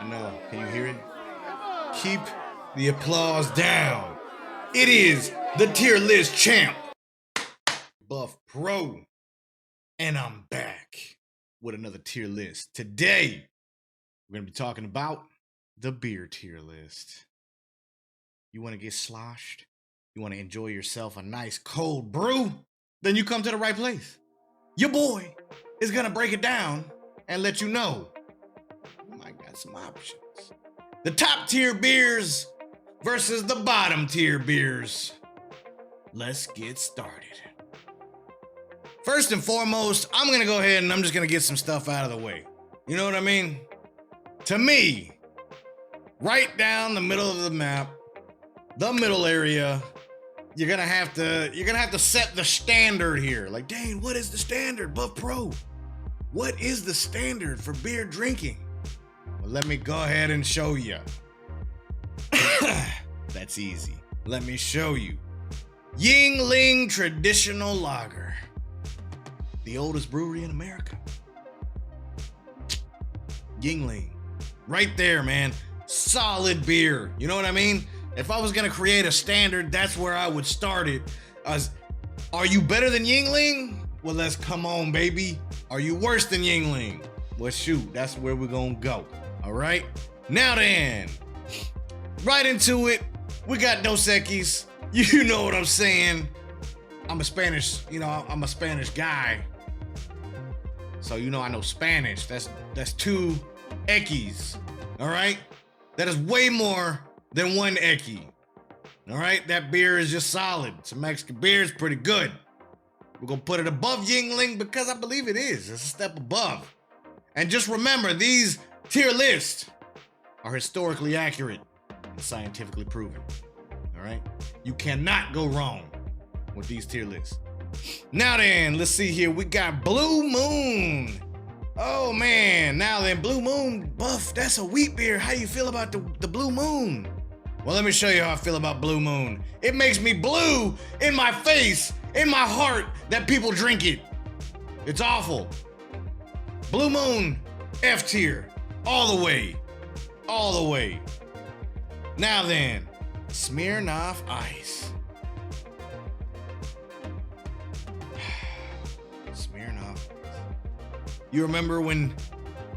I know. Can you hear it? Keep the applause down. It is the tier list champ, Buff Pro. And I'm back with another tier list. Today, we're going to be talking about the beer tier list. You want to get sloshed? You want to enjoy yourself a nice cold brew? Then you come to the right place. Your boy is going to break it down and let you know we might got some options. The top tier beers versus the bottom tier beers. Let's get started. First and foremost, I'm going to go ahead and I'm just going to get some stuff out of the way. You know what I mean? To me, right down the middle of the map, the middle area, you're going to have to set the standard here. Like, dang, what is the standard, Buff Pro? What is the standard for beer drinking? Well, let me go ahead and show you. That's easy. Let me show you. Yuengling Traditional Lager. The oldest brewery in America. Yuengling. Right there, man. Solid beer. You know what I mean? If I was going to create a standard, that's where I would start it. Are you better than Yuengling? Well, let's come on, baby. Are you worse than Yuengling? Well, shoot, that's where we're going to go. All right? Now then, right into it. We got Dos Equis. You know what I'm saying? I'm a Spanish guy. So, I know Spanish. That's two Equis. All right? That is way more than one Equi. All right? That beer is just solid. It's a Mexican beer. It's pretty good. We're going to put it above Yuengling because I believe it is. It's a step above. And just remember, these tier lists are historically accurate and scientifically proven. All right? You cannot go wrong with these tier lists. Now then, let's see here. We got Blue Moon. Oh, man. Now then, Blue Moon, Buff, that's a wheat beer. How you feel about the Blue Moon? Well, let me show you how I feel about Blue Moon. It makes me blue in my face, in my heart, that people drink it. It's awful. Blue Moon, F tier. All the way. All the way. Now then, Smirnoff Ice. Smirnoff. You remember when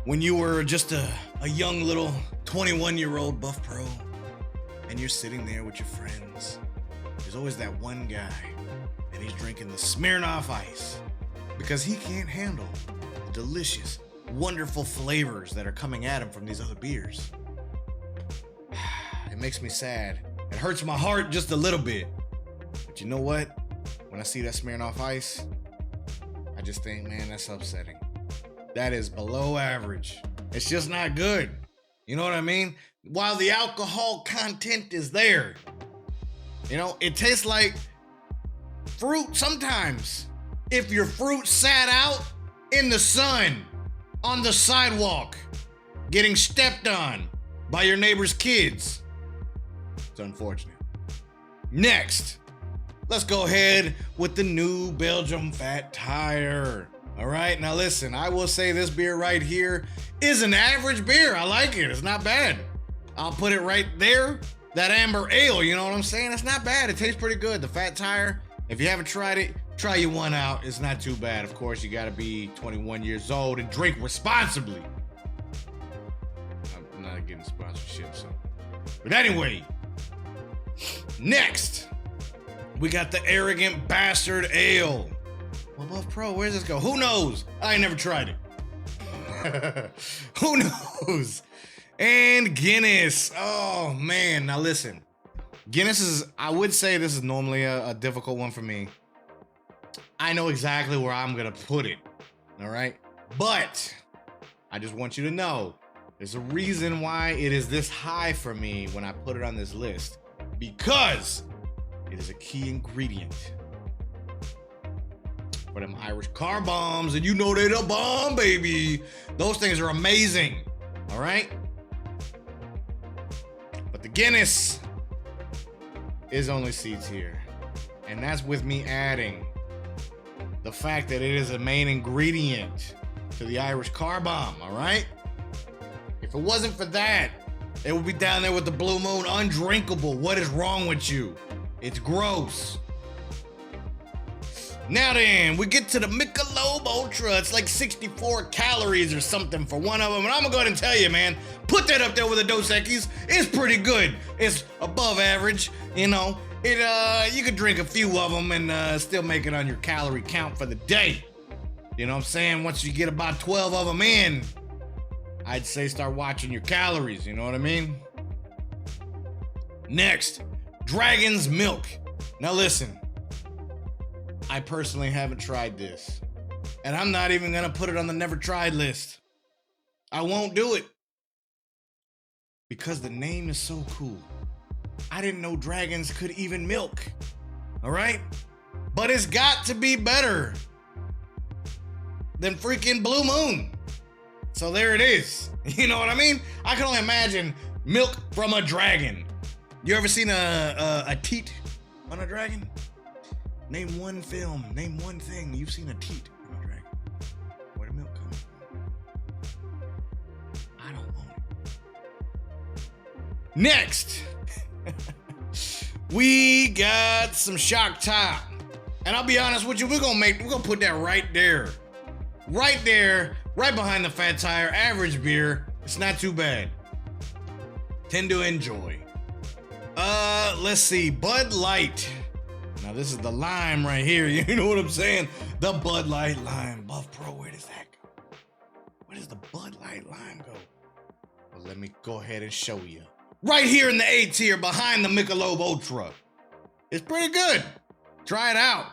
you were just a young little 21-year-old Buff Pro and you're sitting there with your friends? There's always that one guy and he's drinking the Smirnoff Ice because he can't handle the delicious, wonderful flavors that are coming at him from these other beers. It makes me sad. It hurts my heart just a little bit. But you know what? When I see that Smirnoff Ice, I just think, man, that's upsetting. That is below average. It's just not good. You know what I mean? While the alcohol content is there, it tastes like fruit sometimes. If your fruit sat out in the sun, on the sidewalk, getting stepped on by your neighbor's kids. It's unfortunate. Next, let's go ahead with the New Belgium Fat Tire. All right, now listen, I will say this beer right here is an average beer. I like it. It's not bad. I'll put it right there. That amber ale, you know what I'm saying? It's not bad. It tastes pretty good. The Fat Tire, if you haven't tried it, try you one out. It's not too bad. Of course, you got to be 21 years old and drink responsibly. I'm not getting sponsorship, so. But anyway, next, we got the Arrogant Bastard Ale. Well, Buff Pro, where's this go? Who knows? I ain't never tried it. Who knows? And Guinness. Oh, man. Now, listen. Guinness I would say this is normally a difficult one for me. I know exactly where I'm going to put it. All right? But I just want you to know there's a reason why it is this high for me when I put it on this list. Because it is a key ingredient for them Irish car bombs, and you know they're the bomb, baby. Those things are amazing. All right? But the Guinness is only C tier. And that's with me adding the fact that it is a main ingredient to the Irish car bomb, all right? If it wasn't for that, it would be down there with the Blue Moon, undrinkable. What is wrong with you? It's gross. Now then, we get to the Michelob Ultra. It's like 64 calories or something for one of them. And I'm gonna go ahead and tell you, man, put that up there with the Dos Equis. It's pretty good. It's above average, you know. You could drink a few of them and still make it on your calorie count for the day. You know what I'm saying? Once you get about 12 of them in, I'd say start watching your calories, you know what I mean? Next, Dragon's Milk. Now listen, I personally haven't tried this, and I'm not even gonna put it on the never tried list. I won't do it because the name is so cool. I didn't know dragons could even milk, all right? But it's got to be better than freaking Blue Moon. So there it is. You know what I mean? I can only imagine milk from a dragon. You ever seen a teat on a dragon? Name one film, name one thing you've seen a teat from a dragon. Where the milk comes from? I don't want it. Next, we got some Shock Top. And I'll be honest with you, we're gonna put that right there. Right there, right behind the Fat Tire, average beer. It's not too bad. Tend to enjoy. Let's see, Bud Light. Now this is the lime right here, you know what I'm saying? The Bud Light Lime. Buff Pro, where does that go? Where does the Bud Light Lime go? Well, let me go ahead and show you. Right here in the A tier behind the Michelob Ultra. It's pretty good. Try it out.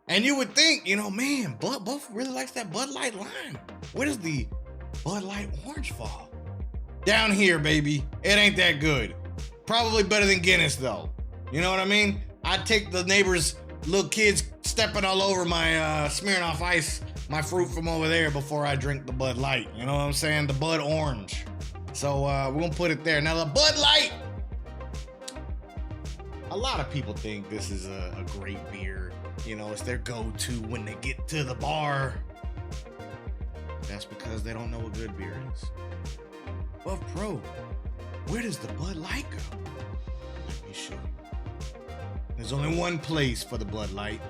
And you would think, you know, man, Buff really likes that Bud Light Lime. Where does the Bud Light Orange fall? Down here, baby. It ain't that good. Probably better than Guinness, though. You know what I mean? I'd take the neighbors' little kids stepping all over my Smirnoff Ice, my fruit from over there before I drink the Bud Light. You know what I'm saying? The Bud Orange. So we're gonna put it there. Now the Bud Light. A lot of people think this is a great beer. You know, it's their go-to when they get to the bar. That's because they don't know what good beer is. Buff Pro, where does the Bud Light go? Let me show you. There's only one place for the Bud Light.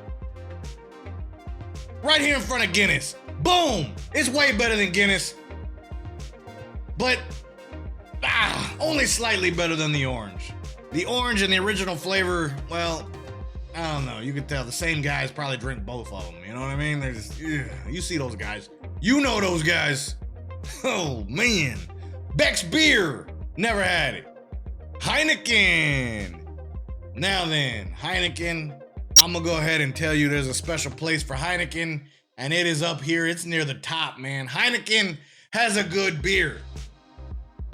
Right here in front of Guinness. Boom! It's way better than Guinness. But, only slightly better than the orange. The orange and the original flavor, well, I don't know. You can tell the same guys probably drink both of them. You know what I mean? They're just, you see those guys. You know those guys. Oh, man. Beck's Beer. Never had it. Heineken. Now then, Heineken. I'm going to go ahead and tell you there's a special place for Heineken, and it is up here. It's near the top, man. Heineken has a good beer.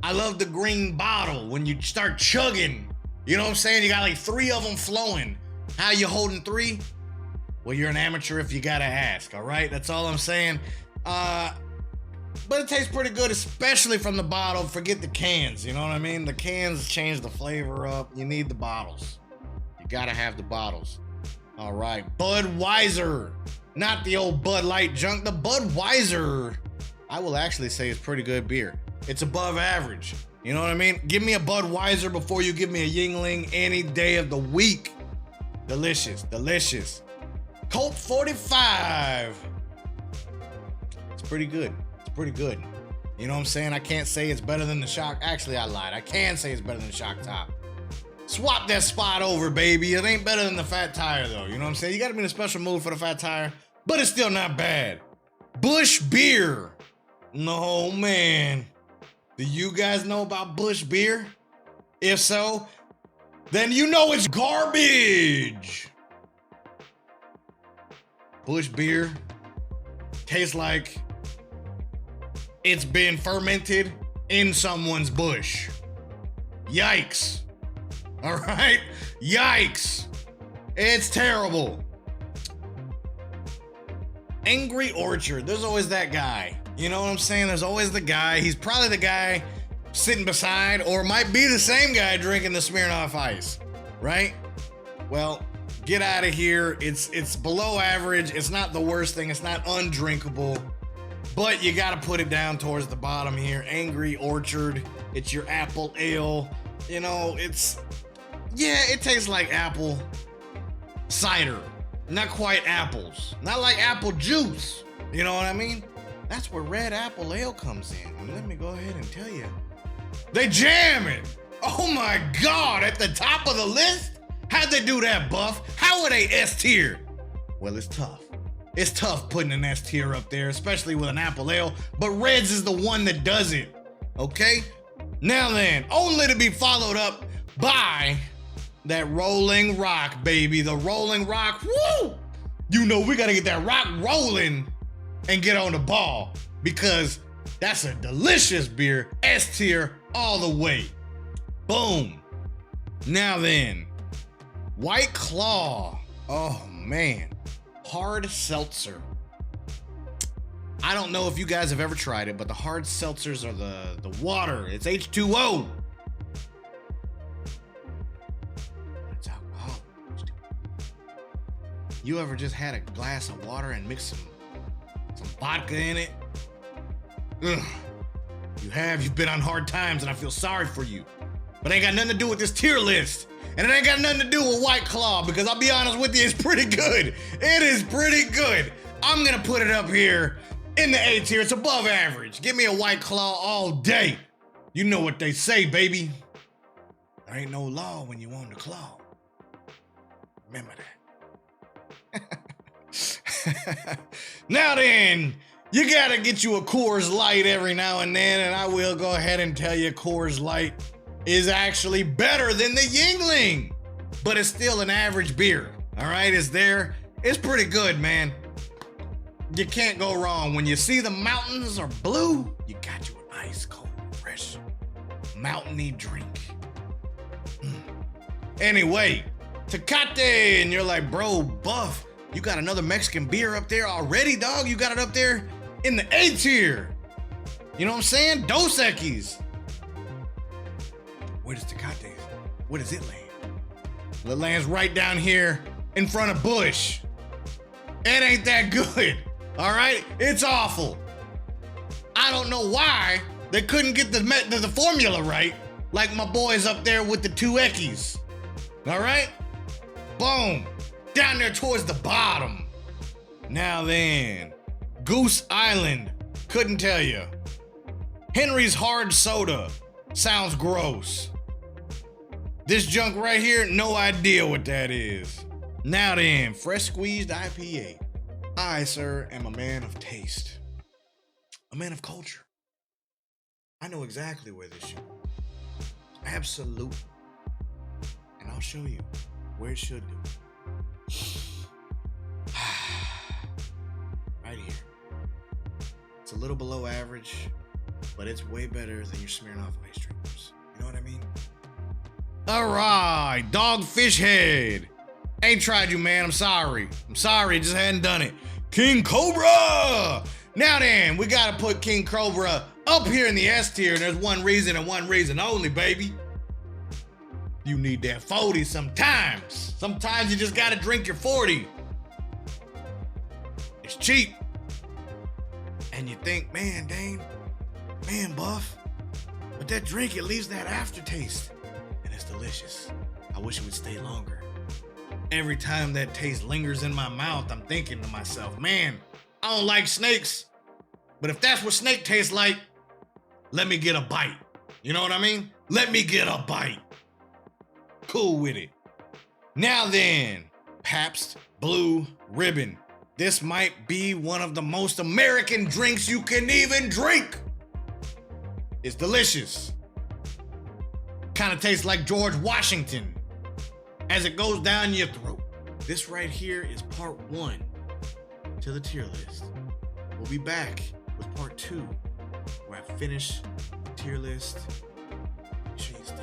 I love the green bottle when you start chugging. You know what I'm saying? You got like 3 of them flowing. How you holding 3? Well, you're an amateur if you gotta ask, all right? That's all I'm saying. But it tastes pretty good, especially from the bottle. Forget the cans, you know what I mean? The cans change the flavor up. You need the bottles. You gotta have the bottles. All right, Budweiser. Not the old Bud Light junk, the Budweiser. I will actually say it's pretty good beer. It's above average. You know what I mean? Give me a Budweiser before you give me a Yuengling any day of the week. Delicious, delicious. Colt 45. It's pretty good. It's pretty good. You know what I'm saying? I can't say it's better than the Shock. Actually, I lied. I can say it's better than the Shock Top. Swap that spot over, baby. It ain't better than the Fat Tire, though. You know what I'm saying? You got to be in a special mood for the Fat Tire, but it's still not bad. Busch Beer. No, man. Do you guys know about Busch Beer? If so, then you know it's garbage. Busch Beer tastes like it's been fermented in someone's bush. Yikes. All right? Yikes. It's terrible. Angry Orchard. There's always that guy. You know what I'm saying? There's always the guy. He's probably the guy sitting beside, or might be the same guy drinking the Smirnoff Ice, right? Well, get out of here. It's below average. It's not the worst thing. It's not undrinkable. But you gotta put it down towards the bottom here. Angry Orchard. It's your apple ale. You know, it tastes like apple cider. Not quite apples. Not like apple juice. You know what I mean? That's where Red Apple Ale comes in. And let me go ahead and tell you, they jamming. Oh my God, at the top of the list? How'd they do that, Buff? How are they S tier? Well, it's tough. It's tough putting an S tier up there, especially with an apple ale, but Reds is the one that does it, okay? Now then, only to be followed up by that Rolling Rock, baby. The Rolling Rock, woo! You know we gotta get that rock rolling and get on the ball because that's a delicious beer, S tier all the way. Boom. Now then, White Claw. Oh man, hard seltzer. I don't know if you guys have ever tried it, but the hard seltzers are the water. It's H2O. It's alcohol. You ever just had a glass of water and mix some vodka in it? Ugh. You have. You've been on hard times, and I feel sorry for you. But it ain't got nothing to do with this tier list. And it ain't got nothing to do with White Claw, because I'll be honest with you, it's pretty good. It is pretty good. I'm gonna put it up here in the A tier. It's above average. Give me a White Claw all day. You know what they say, baby. There ain't no law when you on the claw. Remember that. Now then, you gotta get you a Coors Light every now and then, and I will go ahead and tell you Coors Light is actually better than the Yuengling, but it's still an average beer. All right, it's there. It's pretty good, man. You can't go wrong. When you see the mountains are blue, you got you an ice cold, fresh, mountainy drink. Anyway, Tecate, and you're like, bro, Buff, you got another Mexican beer up there already, dog? You got it up there in the A tier. You know what I'm saying? Dos Equis. Where does Tecate, where does it land? Well, it lands right down here in front of Busch. It ain't that good, all right? It's awful. I don't know why they couldn't get the formula right, like my boys up there with the two Equis, all right? Boom, down there towards the bottom. Now then, Goose Island, couldn't tell you. Henry's Hard Soda, sounds gross. This junk right here, no idea what that is. Now then, fresh squeezed IPA. I, sir, am a man of taste. A man of culture. I know exactly where this should go. Absolutely. And I'll show you where it should go. Right here. It's a little below average, but it's way better than your Smirnoff Ice Drinkers. You know what I mean? All right, Dogfish Head. Ain't tried you, man. I'm sorry. Just hadn't done it. King Cobra. Now then, we gotta put King Cobra up here in the S tier, and there's one reason and one reason only, baby. You need that 40 sometimes. Sometimes you just gotta drink your 40. It's cheap. And you think, man, Dane, man, Buff, but that drink, it leaves that aftertaste. And it's delicious. I wish it would stay longer. Every time that taste lingers in my mouth, I'm thinking to myself, man, I don't like snakes, but if that's what snake tastes like, let me get a bite. You know what I mean? Let me get a bite. Cool with it. Now then, Pabst Blue Ribbon. This might be one of the most American drinks you can even drink. It's delicious. Kind of tastes like George Washington as it goes down your throat. This right here is part 1 to the tier list. We'll be back with part 2 where I finish the tier list. Make sure you stay